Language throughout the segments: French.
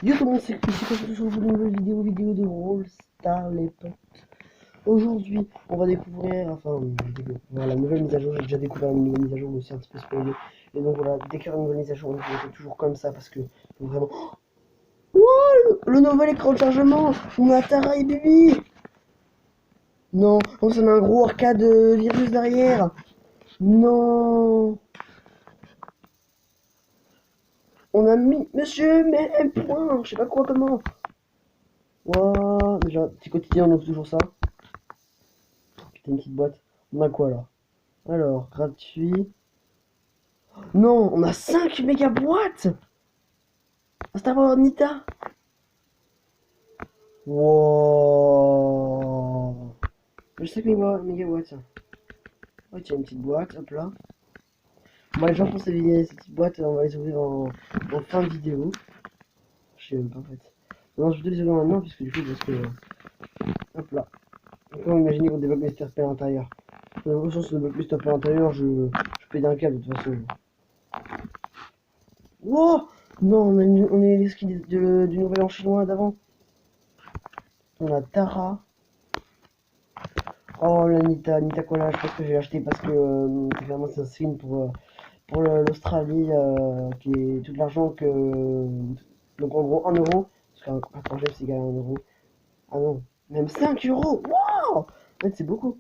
Yo tout le monde, c'est ici quand je vous une nouvelle vidéo de Brawl Stars les potes. Aujourd'hui, on va découvrir, voilà, la nouvelle mise à jour. J'ai déjà découvert une nouvelle mise à jour, mais aussi un petit peu spoilé. Et donc voilà, dès qu'il y aura une nouvelle mise à jour, on fait toujours comme ça parce que vraiment. Wow, le nouvel écran de chargement. On a Tara et Bibi. Non, on a un gros arcade virus derrière. Non, on a mis Monsieur mais un point, je sais pas quoi comment. Waouh, déjà petit quotidien, on ouvre toujours ça. Putain, une petite boîte. On a quoi là? Alors, gratuit. Non, on a 5 méga boîtes. Star Wars Nita. Wow. Je sais que méga boîtes. Ouais, tiens, une petite boîte, hop là. Bon, les gens pour ces petites boîtes, on va les ouvrir en fin de vidéo. Je sais même pas en fait. Non, je vais les ouvrir maintenant, puisque du coup, parce que. Hop là. Donc là, imaginez qu'on débloque mes STRP à l'intérieur. De toute façon, si on débloque mes STRP à l'intérieur, je paye d'un câble de toute façon. Wow. Non, on est les skins du nouvel an chinois d'avant. On a Tara. Oh, la Nita Cola, je pense que je vais l'acheter parce que clairement c'est un skin pour l'Australie qui est tout l'argent que. Donc en gros 1 euro. Parce qu'un 14 c'est égal à 1 euro. Ah non, même 5 euros. Waouh! En fait, c'est beaucoup.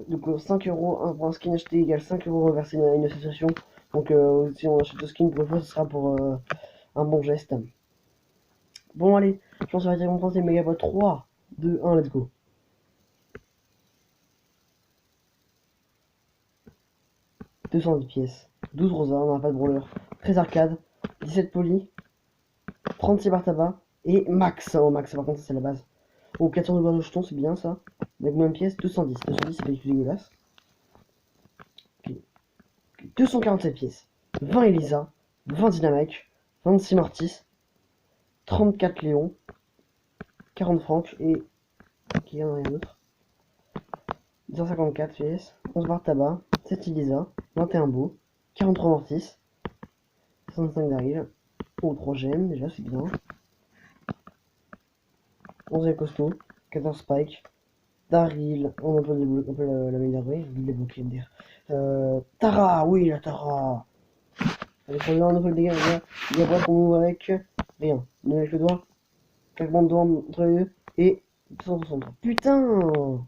Donc 5 euros pour un skin acheté égale 5 euros reversés à une association. Donc si on achète le skin pour une fois, ce sera pour un bon geste. Bon, allez, je pense que ça va être récompensé Megabot 3, 2, 1, let's go. 210 pièces, 12 rosa, on n'a pas de brawler, 13 arcade, 17 poly, 36 bar tabac et max. Oh, max, par contre, ça c'est la base. Oh, 400 de barres de jetons, c'est bien ça. Avec moins de pièces, 210. 210, c'est pas du tout dégueulasse. Okay. 247 pièces, 20 Elisa, 20 Dynamite, 26 Mortis, 34 Léon, 40 Franck et. Ok, il y en a rien d'autre. 254 pièces, 11 barres tabac, 7 Elisa, 21 Beau, 43 Mortis, 65 Daryl. Oh, 3 gemmes, déjà, c'est bien. 11 costaud, 14 Spike, Daryl, on peut la meilleure, je vais débloquer MDR. Tara, oui, la Tara. Allez, pour on peut le dégât, il y a pas qu'on ouvre avec rien. On avec le doigt, claquement de doigts entre les deux, et 260. Putain!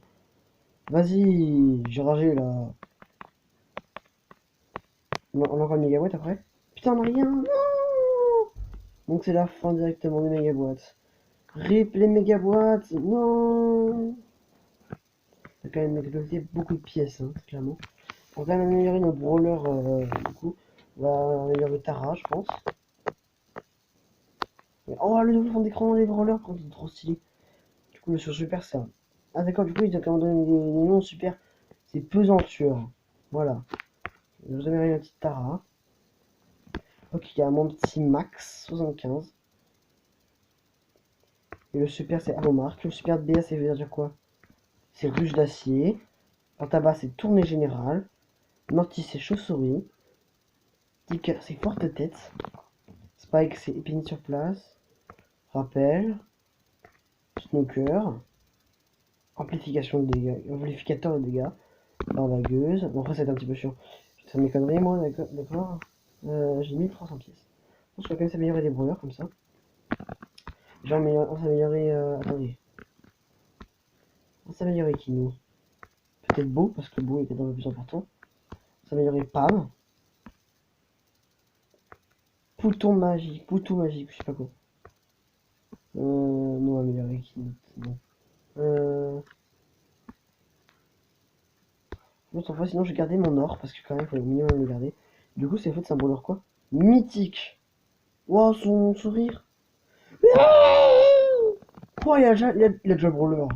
Vas-y, j'ai ragé là. On a encore une méga boîte après. Putain, on a rien! Non. Donc c'est la fin directement des méga boîtes. Rip les méga boîtes! Non! On a quand même débloqué beaucoup de pièces, hein, clairement. On va quand même améliorer nos brawlers, du coup. On va améliorer Tara, je pense. Oh, le nouveau fond d'écran des brawlers, quand c'est trop stylé. Du coup, le sur super, ça. Ah, d'accord, du coup, ils ont quand même donné des noms super. C'est pesanture. Voilà. Je vous amène une petite Tara. Ok, il y a mon petit Max, 75. Et le super, c'est Amomark. Le super BA, ça veut dire quoi? C'est ruche d'acier. En tabac, c'est tournée générale. Mortis, c'est chauve-souris. Ticker, c'est forte tête. Spike, c'est épine sur place. Rappel. Snooker. Amplification de dégâts. Amplificateur de dégâts. Barbagueuse. Bon, après, c'est un petit peu chiant. Ça m'éconnerait, moi, d'accord. J'ai 1300 pièces. Je pense qu'on va quand même s'améliorer des brouilleurs comme ça. Genre, on s'améliorer. Attendez. On s'améliorer qui nous? Peut-être Beau, parce que Beau était dans le plus important. On s'améliorer Pam. Pouton magique, je sais pas quoi. Non, améliorer qui? Non. Bon, cette fois, sinon, je vais garder mon or, parce que quand même, il faut au minimum le garder. Du coup, c'est en fait, c'est un brawler quoi? Mythique! Waouh, son sourire! Oh, il a déjà le brawler!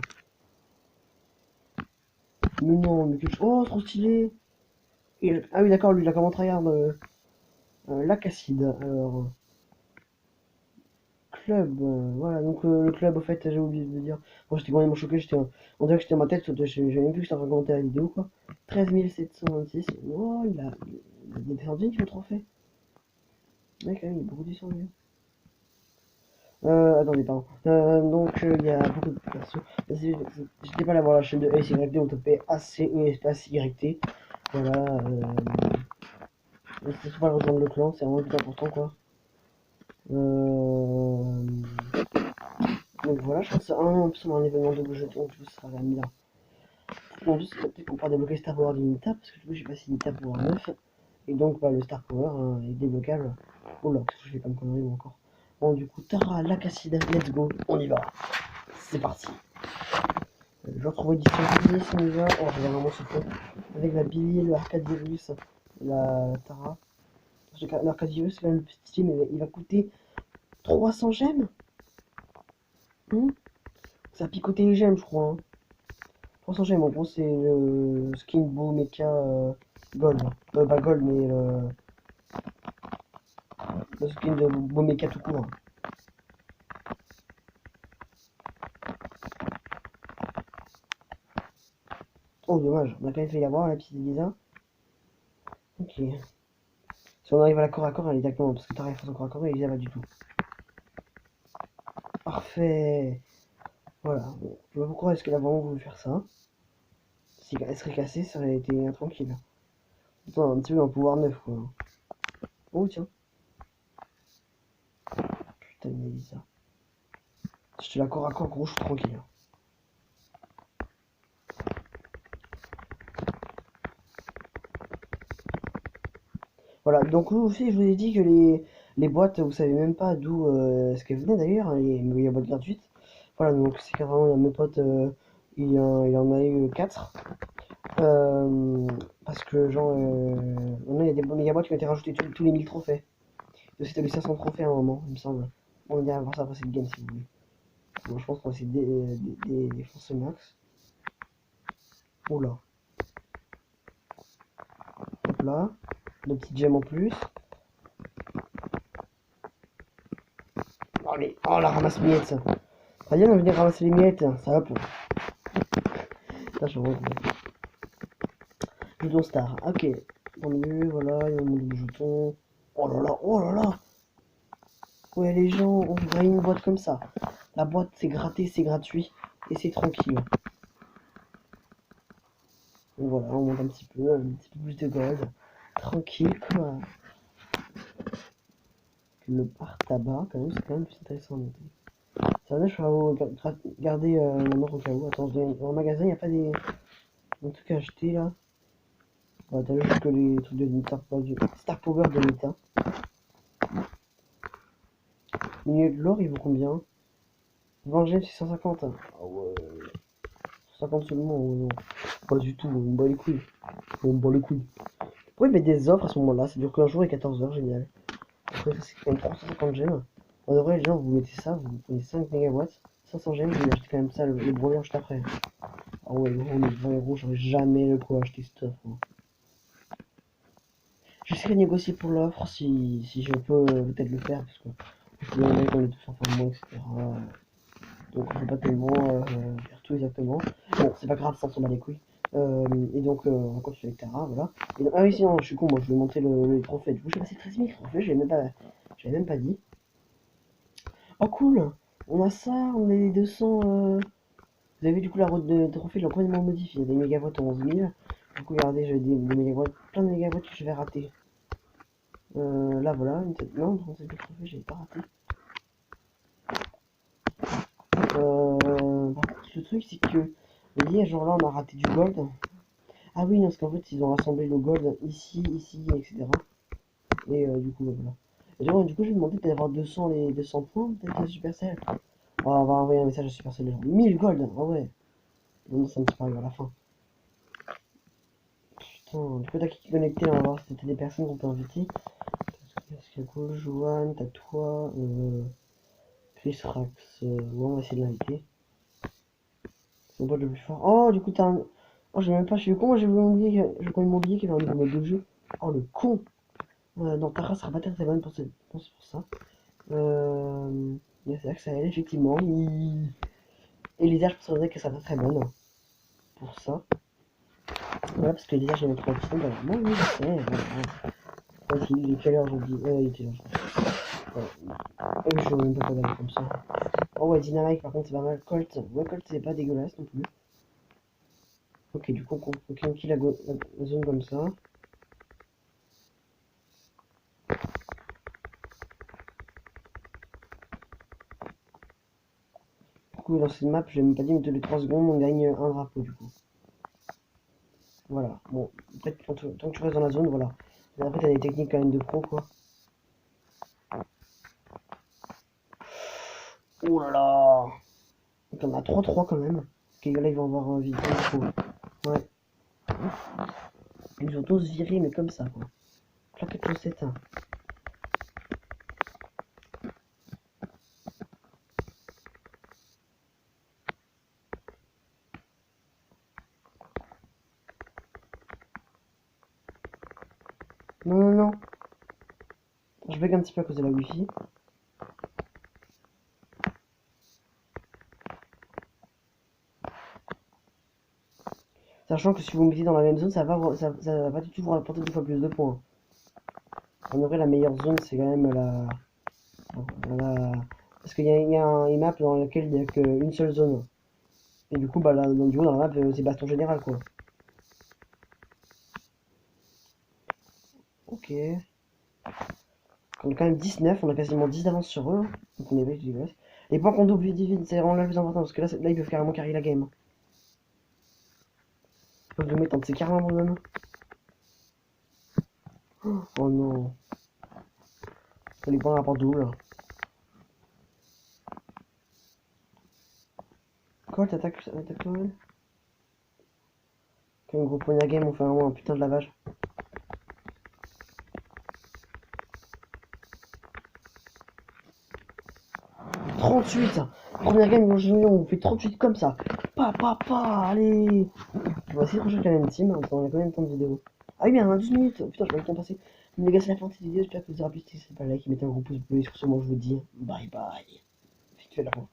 Mais non, mais quelque chose. Oh, trop stylé! Ah oui, d'accord, lui, il a comment tryhard Lacacide. Alors, club, voilà, donc le club, au fait, j'ai oublié de le dire. Moi, j'étais vraiment choqué, on dirait que j'étais dans ma tête, j'ai même plus que j'étais en train de commenter la vidéo, quoi. 13 726. Oh, il a des descendus qui font trop fait. Ouais, quand même, il y a beaucoup de descendus. Attendez, pardon. Donc, il y a beaucoup de persos. J'étais pas allé voir la chaîne de SYT, on tapait ACE espace YT. Voilà. N'hésitez pas à rejoindre le clan, c'est vraiment le plus important, quoi. Donc voilà, je pense que c'est en plus un événement de jetons, du coup, ça sera mis là. En plus, peut-être qu'on pourra débloquer Star Power d'Unita, parce que du coup, j'ai passé Unita Power 9. Et donc, bah, le Star Power hein, est débloquable. Oh là, qu'est-ce que je fais comme connerie, moi, encore. Bon, du coup, Tara, Lacasside, let's go, on y va. C'est parti. Je vais retrouver l'édition Billy, on y va. Oh, j'ai vraiment ce fond. Avec la Billy, le Arcadius, la Tara. L'Arcadius, c'est quand même le petit style, mais il va coûter 300 gemmes. Ça a picoté les gemmes, je crois. Hein. 300 gemmes, en gros, c'est le skin Beau Mecha Gold. Pas Gold, mais le skin de Beau Mecha tout court. Hein. Oh, dommage, on a quand même fait l'avoir, la petite Elisa. Ok. Si on arrive à la corps à corps, elle est exactement, parce que t'arrives face au corps à corps, Elisa va du tout. Parfait. Voilà. Bon. Je sais pas pourquoi est-ce qu'elle a vraiment voulu faire ça. Si elle serait cassée, ça aurait été tranquille. Attends, un petit peu un pouvoir neuf, quoi. Oh, tiens. Putain, Elisa. Si je te la corps à corps, gros, je suis tranquille. Voilà, donc aussi, je vous ai dit que les boîtes, vous savez même pas d'où ce qu'elles venaient d'ailleurs, hein, les boîtes gratuites. Voilà, donc c'est carrément mes potes, il en a eu 4. Parce que, genre, maintenant il y a des méga boîtes qui ont été rajoutées tous les 1000 trophées. Il y a aussi, t'as eu 500 trophées à un moment, il me semble. On va voir ça après cette game si vous voulez. Bon, je pense qu'on va essayer de défoncer max. Oula. Hop là. Deux petites gemmes en plus. Oh, oh la ramasse miettes ça. Très bien de venir ramasser les miettes, ça hop. Ça je vois. Jeton star, ok. Tant mieux, voilà, il y a un module de jetons. Oh là là, oh là là. Ouais les gens, on voudrait une boîte comme ça. La boîte c'est gratté, c'est gratuit. Et c'est tranquille. Donc voilà, on monte un petit peu plus de gold. Tranquille quoi. Le bar tabac, quand même, c'est quand même plus intéressant à noter. Ça va, je vais garder mon ordre au cas où. Attends, dans le magasin, il n'y a pas des trucs à acheter là. Ouais, t'as juste que les trucs de Nita, pas du Star Power de Nita. Milieu de l'or, il vaut combien? 20 gemmes, c'est 150. Ah ouais. 150 seulement, oh non. Pas du tout, on me bat les couilles. On me bat les couilles. Pourquoi ils mettent des offres à ce moment-là? Ça dure qu'un jour et 14 heures, génial. Après, c'est quand même 350 gemmes. En vrai, les gens, vous mettez ça, vous prenez 5 mégawatts, 500 gemmes, vous achetez quand même ça, le brevet juste après. Ah ouais, gros, mais 20 €, j'aurais jamais le coup à acheter cette offre. Hein. J'essaie de négocier pour l'offre si je peux peut-être le faire, parce que je suis honnête, on est tous en fin de mois, etc. Donc je vais pas tellement faire tout exactement. Bon, c'est pas grave, ça s'en bat les couilles. Et donc on va continuer avec Tara, voilà. Et donc, ah oui, sinon, je suis con, moi je vais monter les trophées. Du coup, j'ai passé 13 000 trophées, j'avais même pas dit. Oh cool, on a ça, on a les 200. Vous avez vu du coup la route de trophée, j'ai complètement modifié. Des mégawatts en 11 000. Du coup, regardez, j'ai des mégawatts, plein de mégawatts que je vais rater. Là voilà, une tête. Non, 37 000 trophées, j'ai pas raté. Par contre, le truc, c'est que, vous voyez, genre là, on a raté du gold. Ah oui, non, parce qu'en fait, ils ont rassemblé le gold ici, ici, etc. Et du coup, voilà. Et genre, du coup, je vais demander d'avoir 200 les 200 points, peut-être à Supercell. Oh, on va envoyer un message à Supercell, genre 1000 gold, ah ouais. Non, ça me disparaît à la fin. Putain, du coup, t'as qui connecté, on va voir si c'était des personnes qu'on peut inviter. Parce qu'il y a cool, Joanne, t'as toi, Chris Rax, ouais, on va essayer de l'inviter. C'est pas le plus fort. Oh, du coup, t'as un. Oh, j'ai même pas, je suis con, j'ai complètement oublié qu'il y avait un nouveau mode de jeu. Oh, le con! Non, ta race sera pas très bonne pour ça. C'est vrai que ça elle, effectivement. Elisa, je penserais que ça va très bonne pour ça. Voilà, parce que Elisa, j'ai mis 3 options. Bah, moi, oui, je sais. Voilà. Il est quelle heure aujourd'hui? Il était là. Ouais. Je vois même pas quoi d'aller comme ça. Oh ouais, Dynamite par contre c'est pas mal. Colt, ouais, Colt c'est pas dégueulasse non plus. Ok, du coup on conquit la zone comme ça. Du coup dans cette map, je l'ai même pas dit, mais tous les 3 secondes on gagne un drapeau du coup. Voilà, bon, après tant que tu restes dans la zone, voilà. Mais après t'as des techniques quand même de pro quoi. Oh là là! Donc on a 3-3 quand même. Ok, là ils vont avoir un vite. Ouais. Ils nous ont tous viré, mais comme ça quoi. Claquette chaussette. Hein. Non, non, non. Je bug un petit peu à cause de la wifi. Sachant que si vous me mettez dans la même zone, ça va pas du tout vous rapporter 2 fois plus de points. En vrai, la meilleure zone, c'est quand même parce qu'il y a une map dans laquelle il n'y a qu'une seule zone. Et du coup, bah, là, du coup, dans la map, c'est baston général, quoi. Ok. On est quand même 19, on a quasiment 10 d'avance sur eux. Donc on est vite, vite. Les points qu'on double vite, c'est vraiment le plus important, parce que là ils peuvent carrément carry la game. Ils peuvent nous mettre c'est carrément abandonné. Oh non. Les points rapport double. Quoi, t'attaques toi-même? Quel gros point game, on fait vraiment un putain de lavage. 38. Première game, on fait 38 comme ça. Allez. On va essayer de rechercher la même team. Attends, on a combien de temps de vidéo? Ah oui, bien, on a 12 minutes. Oh, putain, je vais le temps passer. Mais les gars, c'est la fin de cette vidéo. J'espère que vous aurez apprécié. Si c'est pas like, mettez un gros pouce bleu. Et sur ce, moi, je vous dis bye bye. Vite fait la fin.